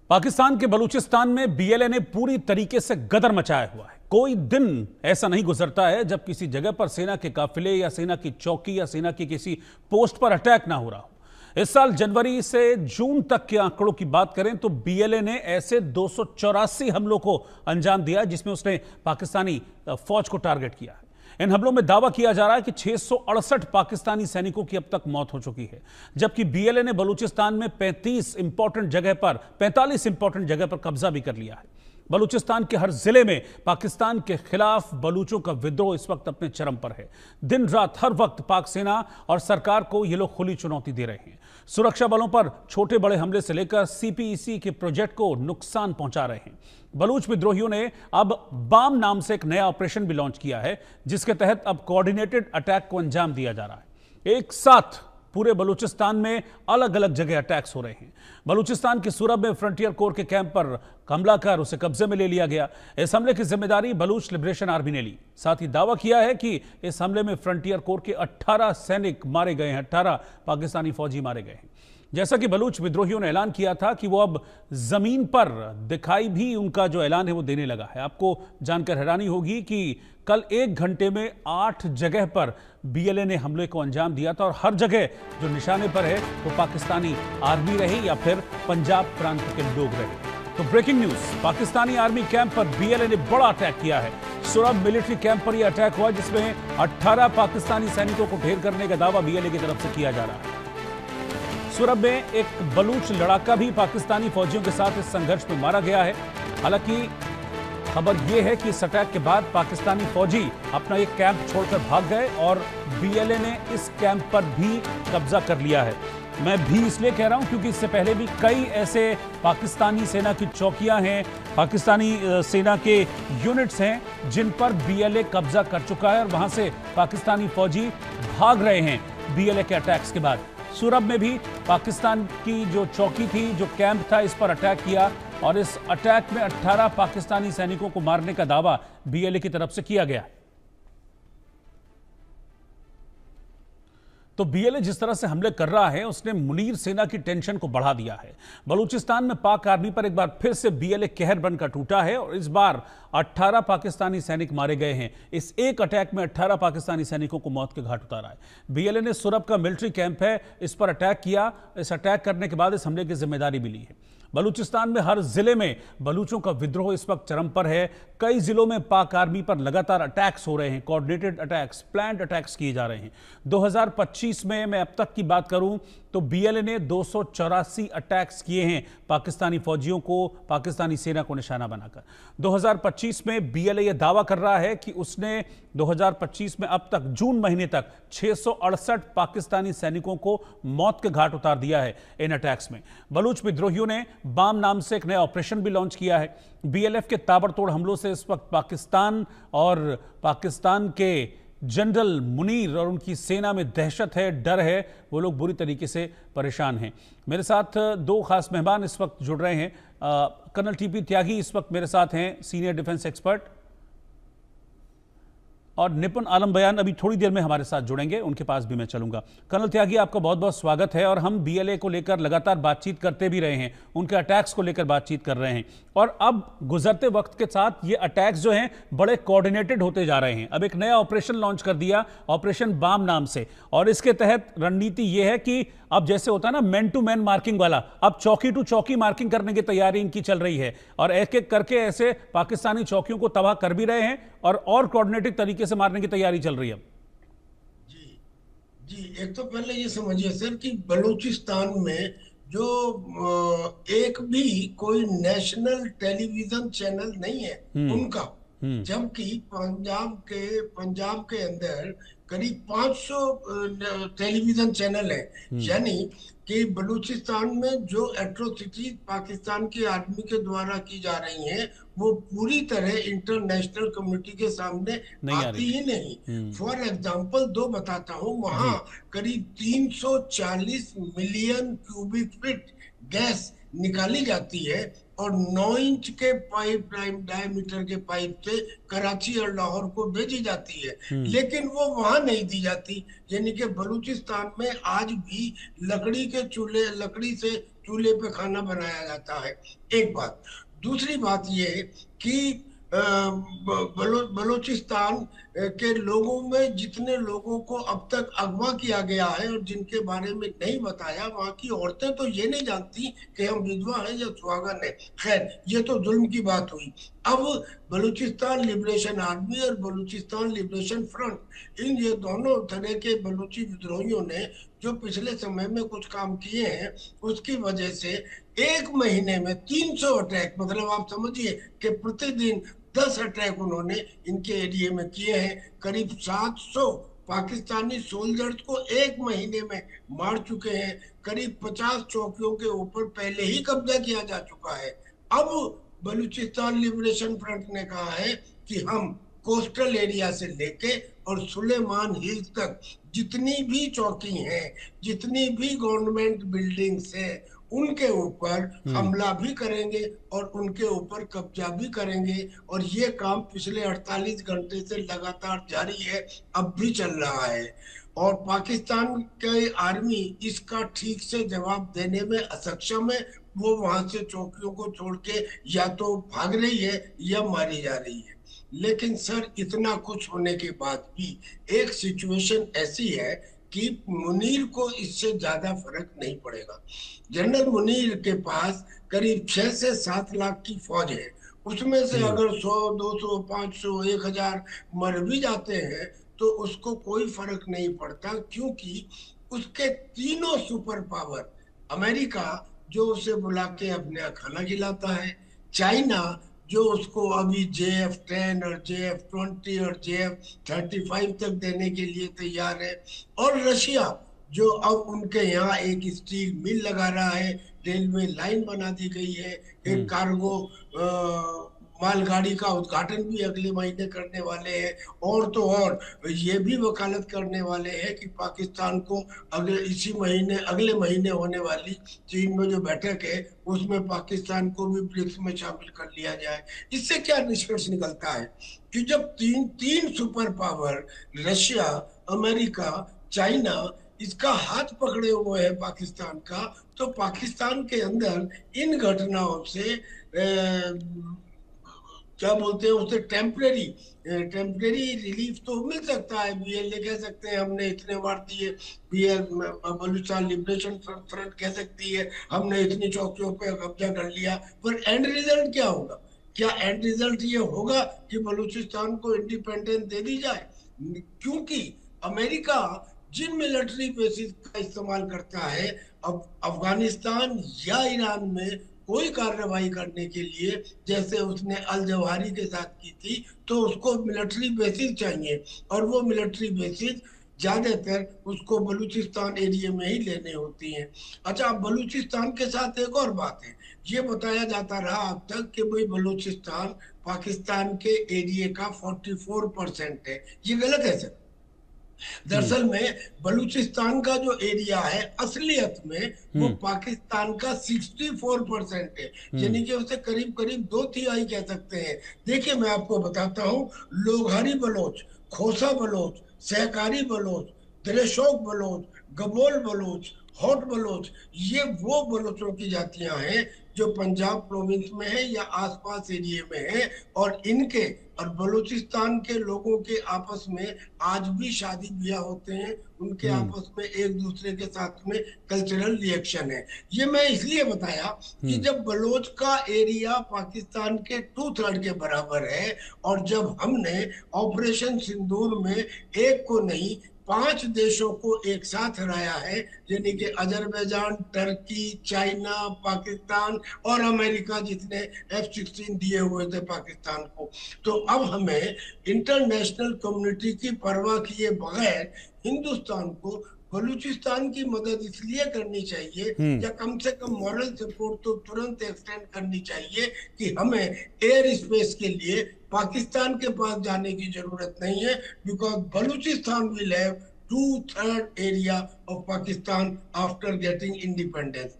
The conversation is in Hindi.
पाकिस्तान के बलूचिस्तान में बीएलए ने पूरी तरीके से गदर मचाया हुआ है। कोई दिन ऐसा नहीं गुजरता है जब किसी जगह पर सेना के काफिले या सेना की चौकी या सेना की किसी पोस्ट पर अटैक ना हो रहा हो। इस साल जनवरी से जून तक के आंकड़ों की बात करें तो बीएलए ने ऐसे 284 हमलों को अंजाम दिया जिसमें उसने पाकिस्तानी फौज को टारगेट किया है। इन हमलों में दावा किया जा रहा है कि 668 पाकिस्तानी सैनिकों की अब तक मौत हो चुकी है, जबकि बीएलए ने बलूचिस्तान में 45 इंपॉर्टेंट जगह पर कब्जा भी कर लिया है। बलूचिस्तान के हर जिले में पाकिस्तान के खिलाफ बलूचों का विद्रोह इस वक्त अपने चरम पर है। दिन रात हर वक्त पाक सेना और सरकार को ये लोग खुली चुनौती दे रहे हैं। सुरक्षा बलों पर छोटे बड़े हमले से लेकर सीपीईसी के प्रोजेक्ट को नुकसान पहुंचा रहे हैं। बलूच विद्रोहियों ने अब बाम नाम से एक नया ऑपरेशन भी लॉन्च किया है, जिसके तहत अब कोऑर्डिनेटेड अटैक को अंजाम दिया जा रहा है। एक साथ पूरे बलूचिस्तान में अलग अलग जगह अटैक्स हो रहे हैं। बलूचिस्तान के सूरब में फ्रंटियर कोर के कैंप पर हमला कर उसे कब्जे में ले लिया गया। इस हमले की जिम्मेदारी बलूच लिबरेशन आर्मी ने ली। साथ ही दावा किया है कि इस हमले में फ्रंटियर कोर के 18 सैनिक मारे गए हैं, 18 पाकिस्तानी फौजी मारे गए हैं। जैसा कि बलूच विद्रोहियों ने ऐलान किया था कि वो अब जमीन पर दिखाई भी उनका जो ऐलान है वो देने लगा है। आपको जानकर हैरानी होगी कि कल 1 घंटे में 8 जगह पर बीएलए ने हमले को अंजाम दिया था और हर जगह जो निशाने पर है वो पाकिस्तानी आर्मी रही या फिर पंजाब प्रांत के लोग रहे। तो breaking news, Pakistani army camp पर बीएलए ने बड़ा अटैक किया है। सुरब मिलिट्री कैंप पर यह अटैक हुआ जिसमें 18 पाकिस्तानी सैनिकों को ढेर करने का दावा बीएलए की तरफ से किया जा रहा है। सुरब में एक बलूच लड़ाका भी पाकिस्तानी फौजियों के साथ इस संघर्ष में मारा गया है। हालांकि खबर यह है कि इस अटैक के बाद पाकिस्तानी फौजी अपना एक कैंप छोड़कर भाग गए और बीएलए ने इस कैंप पर भी कब्जा कर लिया है। मैं भी इसलिए कह रहा हूं क्योंकि इससे पहले भी कई ऐसे पाकिस्तानी सेना की चौकियां हैं, पाकिस्तानी सेना के यूनिट्स हैं जिन पर बीएलए कब्जा कर चुका है और वहां से पाकिस्तानी फौजी भाग रहे हैं बीएलए के अटैक्स के बाद। सूरब में भी पाकिस्तान की जो चौकी थी, जो कैंप था, इस पर अटैक किया और इस अटैक में 18 पाकिस्तानी सैनिकों को मारने का दावा बीएलए की तरफ से किया गया। तो बीएलए जिस तरह से हमले कर रहा है उसने मुनीर सेना की टेंशन को बढ़ा दिया है। बलूचिस्तान में पाक आर्मी पर एक बार फिर से बीएलए कहर बनकर टूटा है और इस बार 18 पाकिस्तानी सैनिक मारे गए हैं। इस एक अटैक में 18 पाकिस्तानी सैनिकों को मौत के घाट उतारा है। बीएलए ने सुरब का मिलिट्री कैंप है, इस पर अटैक किया। इस अटैक करने के बाद इस हमले की जिम्मेदारी भी ली है। बलूचिस्तान में हर जिले में बलूचों का विद्रोह इस वक्त चरम पर है। कई जिलों में पाक आर्मी पर लगातार अटैक्स हो रहे हैं, कोऑर्डिनेटेड अटैक्स, प्लान्ड अटैक्स किए जा रहे हैं। 2025 में मैं अब तक की बात करूं तो बीएलए ने 284 अटैक्स किए हैं पाकिस्तानी फौजियों को, पाकिस्तानी सेना को निशाना बनाकर। 2025 में बीएलए यह दावा कर रहा है कि उसने 2025 में अब तक जून महीने तक 668 पाकिस्तानी सैनिकों को मौत के घाट उतार दिया है इन अटैक्स में। बलूच विद्रोहियों ने बाम नाम से एक नया ऑपरेशन भी लॉन्च किया है। बीएलएफ के ताबड़तोड़ हमलों से इस वक्त पाकिस्तान और पाकिस्तान के जनरल मुनीर और उनकी सेना में दहशत है, डर है। वो लोग बुरी तरीके से परेशान हैं। मेरे साथ 2 खास मेहमान इस वक्त जुड़ रहे हैं। कर्नल टीपी त्यागी इस वक्त मेरे साथ हैं, सीनियर डिफेंस एक्सपर्ट, और निपुण आलम बयान अभी थोड़ी देर में हमारे साथ जुड़ेंगे, उनके पास भी मैं चलूंगा। कर्नल त्यागी, आपका बहुत बहुत स्वागत है। और हम बीएलए को लेकर लगातार बातचीत करते भी रहे हैं, उनके अटैक्स को लेकर बातचीत कर रहे हैं और अब गुजरते वक्त के साथ ये अटैक्स जो हैं बड़े कोऑर्डिनेटेड होते जा रहे हैं। अब एक नया ऑपरेशन लॉन्च कर दिया, ऑपरेशन बाम नाम से, और इसके तहत रणनीति ये है कि अब जैसे होता है ना मैन टू मैन मार्किंग वाला, अब चौकी टू चौकी मार्किंग करने की तैयारी इनकी चल रही है और एक एक करके ऐसे पाकिस्तानी चौकियों को तबाह कर भी रहे हैं और कोऑर्डिनेटेड तरीके से मारने की तैयारी चल रही है। जी, एक तो पहले ये समझिए सर कि बलूचिस्तान में जो एक भी कोई नेशनल टेलीविजन चैनल नहीं है उनका, जबकि पंजाब के अंदर करीब 500 टेलीविजन चैनल है। यानी कि बलूचिस्तान में जो एट्रोसिटीज पाकिस्तान की आर्मी के द्वारा की जा रही हैं वो पूरी तरह इंटरनेशनल कम्युनिटी के सामने आती ही नहीं। फॉर एग्जांपल 2 बताता हूँ, वहां करीब 340 मिलियन क्यूबिक फीट गैस निकाली जाती है और 9 इंच के पाइप डायमीटर के पाइप से कराची और लाहौर को भेजी जाती है, लेकिन वो वहां नहीं दी जाती। यानी कि बलूचिस्तान में आज भी लकड़ी से चूल्हे पे खाना बनाया जाता है। एक बात। दूसरी बात ये कि बलूचिस्तान के लोगों में जितने लोगों को अब तक अगवा किया गया है और जिनके बारे में नहीं बताया, वहां की औरतें तो ये नहीं जानती कि हम विधवा हैं या सुहागन है। खैर, ये तो जुल्म की बात हुई। अब बलूचिस्तान लिबरेशन आर्मी और बलूचिस्तान लिबरेशन फ्रंट, ये दोनों तरह के बलूची विद्रोहियों ने जो पिछले समय में कुछ काम किए हैं, उसकी वजह से एक महीने में 300 अटैक, मतलब आप समझिए कि प्रतिदिन 10 अटैक उन्होंने इनके एरिया में किए हैं। करीब 700 पाकिस्तानी सोल्जर्स को एक महीने में मार चुके हैं। करीब 50 चौकियों के ऊपर पहले ही कब्जा किया जा चुका है। अब बलूचिस्तान लिबरेशन फ्रंट ने कहा है कि हम कोस्टल एरिया से लेके और सुलेमान हिल्स तक जितनी भी चौकी हैं, जितनी भी गवर्नमेंट बिल्डिंग्स हैं, उनके ऊपर हमला भी करेंगे और उनके ऊपर कब्जा भी करेंगे। और ये काम पिछले 48 घंटे से लगातार जारी है, अब भी चल रहा है। और पाकिस्तान के आर्मी इसका ठीक से जवाब देने में असक्षम है। वो वहां से चौकियों को छोड़ के या तो भाग रही है या मारी जा रही है। लेकिन सर, इतना कुछ होने के बाद भी एक सिचुएशन ऐसी है कि मुनीर को इससे ज्यादा फर्क नहीं पड़ेगा। जनरल मुनीर के पास करीब 6 से 7 लाख की फौज है। उसमें से अगर 100, 200, 500, 1000 मर भी जाते हैं तो उसको कोई फर्क नहीं पड़ता, क्योंकि उसके तीनों सुपर पावर, अमेरिका जो उसे बुला के अपने यहाँ खाना खिलाता है, चाइना जो उसको अभी JF-10 और JF-20 और JF-35 तक देने के लिए तैयार है, और रशिया जो अब उनके यहाँ एक स्टील मिल लगा रहा है, रेलवे लाइन बना दी गई है, एक कार्गो मालगाड़ी का उद्घाटन भी अगले महीने करने वाले हैं। और तो और ये भी वकालत करने वाले हैं कि पाकिस्तान को अगले महीने होने वाली चीन में जो बैठक है उसमें पाकिस्तान को भी ब्रिक्स में शामिल कर लिया जाए। इससे क्या निष्कर्ष निकलता है कि जब तीन super power, Russia, America, China, इसका हाथ पकड़े हुए है पाकिस्तान का, तो पाकिस्तान के अंदर इन घटनाओं से क्या बोलते हैं उसे, टेम्परेरी रिलीफ तो मिल सकता है। BLA कह सकते हैं हमने इतने मार दिए, बलूचिस्तान लिबरेशन फ्रंट कह सकती है हमने इतनी चौकियों पे कब्जा कर लिया, पर एंड रिजल्ट क्या होगा? क्या एंड रिजल्ट ये होगा कि बलूचिस्तान को इंडिपेंडेंस दे दी जाए? क्योंकि अमेरिका जिन मिलिट्री बेसिस का इस्तेमाल करता है, अब अफगानिस्तान या ईरान में कोई कार्रवाई करने के लिए, जैसे उसने अल जवाहिरी के साथ की थी, तो उसको मिलिट्री बेसिस चाहिए, और वो मिलिट्री बेसिस ज्यादातर उसको बलूचिस्तान एरिया में ही लेने होती हैं। अच्छा, बलूचिस्तान के साथ एक और बात है, ये बताया जाता रहा अब तक कि भाई बलूचिस्तान पाकिस्तान के एरिया का 44% है। ये गलत है सर। दरअसल में बलूचिस्तान का जो एरिया है असलियत में वो पाकिस्तान का 64% है, यानी कि उसे करीब करीब 2/3 कह सकते हैं। देखिए, मैं आपको बताता हूँ, लोघारी बलोच, खोसा बलोच, सहकारी बलोच, दिलशोक बलोच, गबोल बलोच, हॉट बलोच, ये वो बलोचों की जातियां हैं जो पंजाब प्रोविंस में है या आसपास एरिया में है। और इनके और बलूचिस्तान के लोगों के आपस में आज भी शादी ब्याह होते हैं, उनके आपस में एक दूसरे के साथ में कल्चरल रिएक्शन है। ये मैं इसलिए बताया कि जब बलोच का एरिया पाकिस्तान के 2/3 के बराबर है, और जब हमने ऑपरेशन सिंदूर में एक को नहीं 5 देशों को एक साथ हराया है, यानी कि अजरबैजान, टर्की, चाइना, पाकिस्तान और अमेरिका, जितने F-16 दिए हुए थे पाकिस्तान को, तो अब हमें इंटरनेशनल कम्युनिटी की परवाह किए बगैर हिंदुस्तान को बलूचिस्तान की मदद इसलिए करनी चाहिए, या कम से कम मॉरल सपोर्ट तो तुरंत एक्सटेंड करनी चाहिए कि हमें एयर स्पेस के लिए पाकिस्तान के पास जाने की जरूरत नहीं है, because Balochistan will have 2/3 area of Pakistan after getting independence.